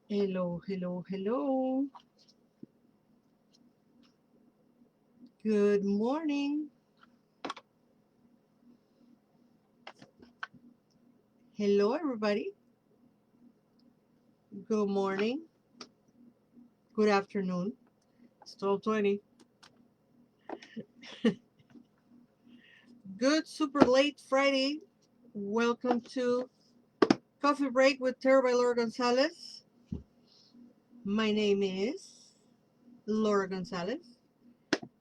Hello, hello, hello. Good morning. Hello, everybody. Good morning. Good afternoon. It's 12:20. Good super late Friday. Welcome to Coffee Break with Terra by Laura Gonzalez. My name is Laura Gonzalez.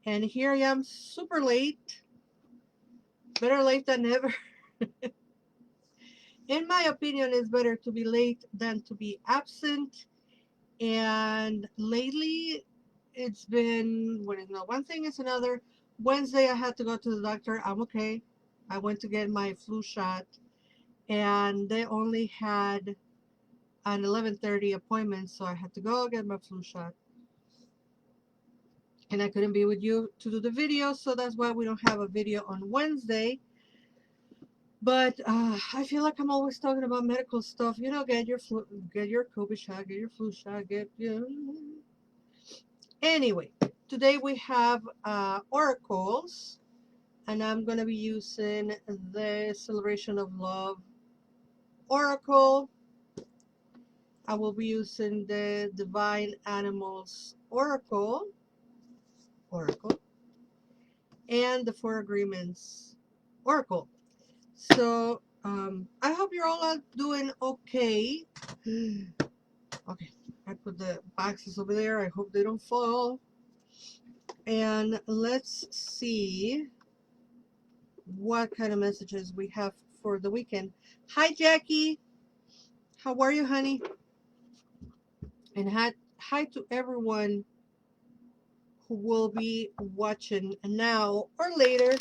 And here I am super late. Better late than never. In my opinion, it's better to be late than to be absent. And lately, it's been what is not one thing is another. Wednesday, I had to go to the doctor. I'm okay. I went to get my flu shot, and they only had an 11:30 appointment, so I had to go get my flu shot. And I couldn't be with you to do the video, so that's why we don't have a video on Wednesday. But I feel like I'm always talking about medical stuff. Get your flu, get your COVID shot, get your flu shot, get Anyway, today we have oracles, and I'm going to be using the Celebration of Love oracle. I will be using the Divine Animals oracle, and the Four Agreements oracle. So I hope you're all out doing okay. Okay, I put the boxes over there. I hope they don't fall. And let's see what kind of messages we have for the weekend. Hi, Jackie. How are you, honey? And hi to everyone who will be watching now or later.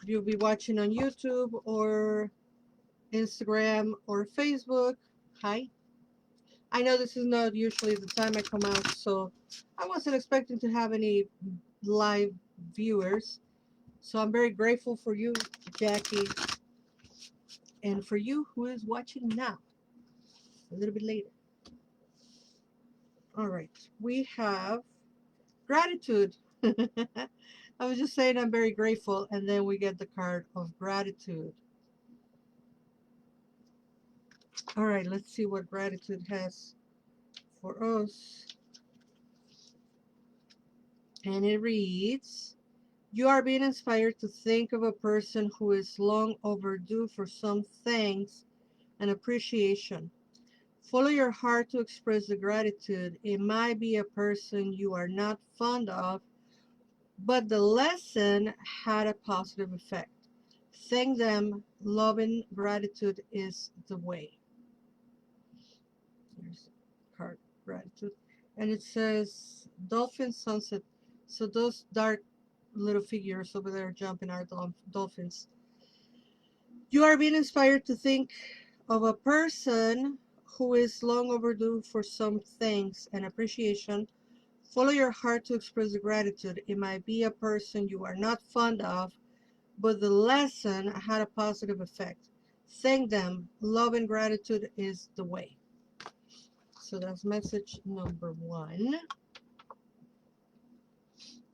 You'll be watching on YouTube or Instagram or Facebook. Hi. I know this is not usually the time I come out, so I wasn't expecting to have any live viewers. So I'm very grateful for you, Jackie, and for you who is watching now, a little bit later. All right, we have gratitude. I was just saying I'm very grateful, and then we get the card of gratitude. All right, let's see what gratitude has for us. And it reads, you are being inspired to think of a person who is long overdue for some thanks and appreciation. Follow your heart to express the gratitude. It might be a person you are not fond of, but the lesson had a positive effect. Thank them. Loving gratitude is the way. There's card gratitude. And it says dolphin sunset. So those dark little figures over there jumping are dolphins. You are being inspired to think of a person who is long overdue for some thanks and appreciation. Follow your heart to express the gratitude. It might be a person you are not fond of, but the lesson had a positive effect. Thank them. Love and gratitude is the way. So that's message number one.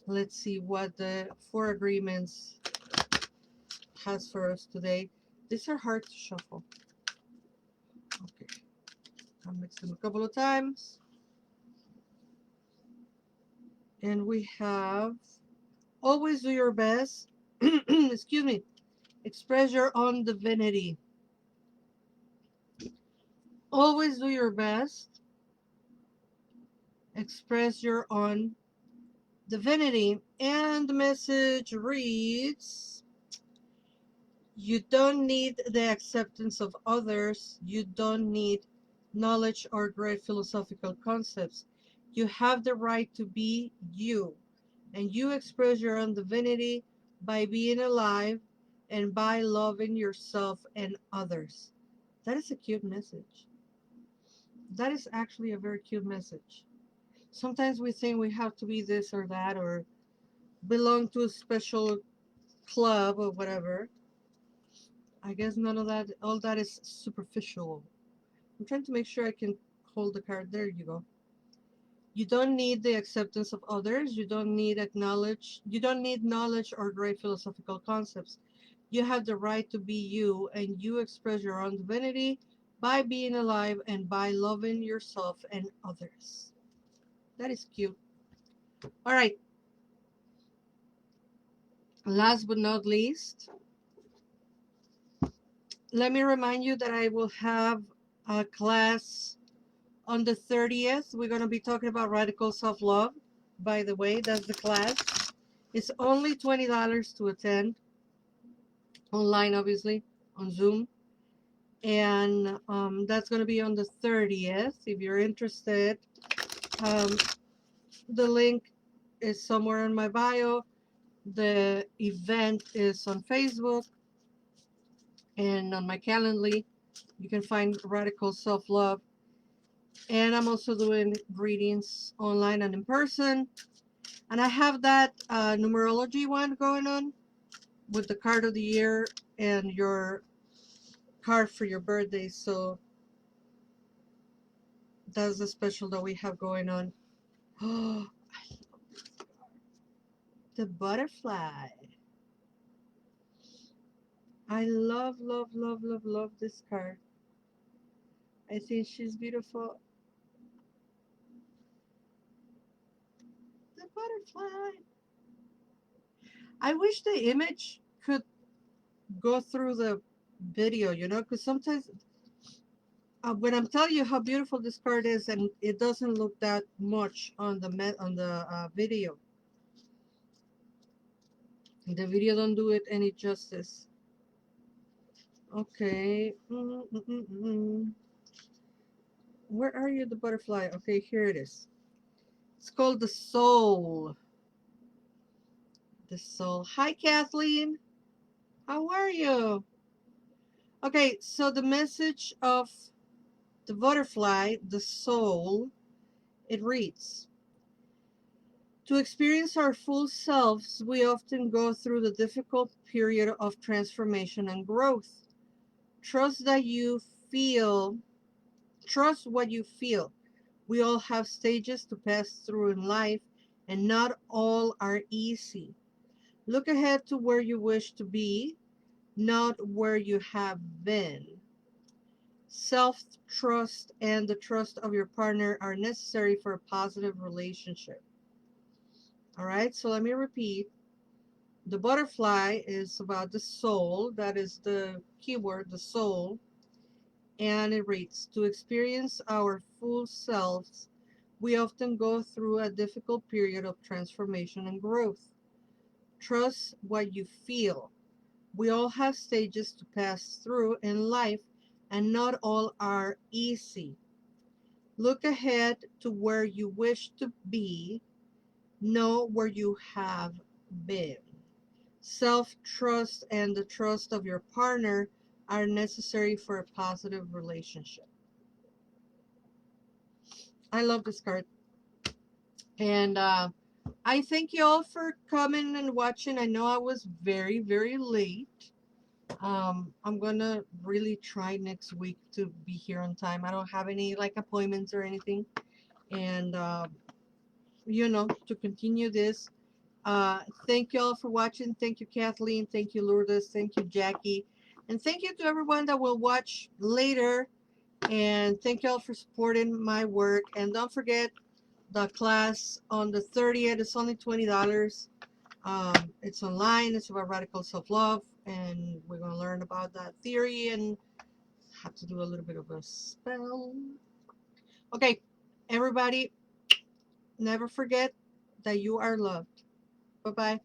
Let's see what the Four Agreements has for us today. These are hard to shuffle. Okay, I'll mix them a couple of times. And we have always do your best. Excuse me. Express your own divinity. Always do your best. Express your own divinity. And the message reads, you don't need the acceptance of others. You don't need knowledge or great philosophical concepts. You have the right to be you. And you express your own divinity by being alive and by loving yourself and others. That is a cute message. That is actually a very cute message. Sometimes we think we have to be this or that or belong to a special club or whatever. I guess none of that, all that is superficial. I'm trying to make sure I can hold the card. There you go. You don't need the acceptance of others. You don't need acknowledge. You don't need knowledge or great philosophical concepts. You have the right to be you, and you express your own divinity by being alive and by loving yourself and others. That is cute. All right. Last but not least, let me remind you that I will have a class on the 30th. We're going to be talking about radical self love. By the way, that's the class. It's only $20 to attend, online, obviously, on Zoom. And that's going to be on the 30th. If you're interested, um, the link is somewhere in my bio. The event is on Facebook and on my Calendly. You can find Radical Self Love. And I'm also doing readings online and in person. And I have that numerology one going on with the card of the year and your card for your birthday. So that's the special that we have going on. Oh, the butterfly. I love, love, love, love, love this card. I think she's beautiful. The butterfly. I wish the image could go through the video, because sometimes when I'm telling you how beautiful this card is, and it doesn't look that much on the video. The video don't do it any justice. Okay. Where are you, the butterfly? Okay, here it is. It's called the soul. The soul. Hi, Kathleen. How are you? Okay, so the message of the butterfly, the soul, it reads: to experience our full selves, we often go through the difficult period of transformation and growth. Trust that you feel, trust what you feel. We all have stages to pass through in life, and not all are easy. Look ahead to where you wish to be, not where you have been. Self trust and the trust of your partner are necessary for a positive relationship. All right, so let me repeat. The butterfly is about the soul. That is the keyword, the soul. And it reads: to experience our full selves, we often go through a difficult period of transformation and growth. Trust what you feel. We all have stages to pass through in life, and not all are easy. Look ahead to where you wish to be, know where you have been. Self trust and the trust of your partner are necessary for a positive relationship. I love this card. And I thank you all for coming and watching. I know I was very, very late. I'm gonna really try next week to be here on time. I don't have any like appointments or anything. And to continue this. Thank you all for watching. Thank you, Kathleen. Thank you, Lourdes. Thank you, Jackie. And thank you to everyone that will watch later. And thank you all for supporting my work. And don't forget the class on the 30th. It's only $20. It's online. It's about radical self-love. And we're going to learn about that theory and have to do a little bit of a spell. Okay, everybody, never forget that you are loved. Bye-bye.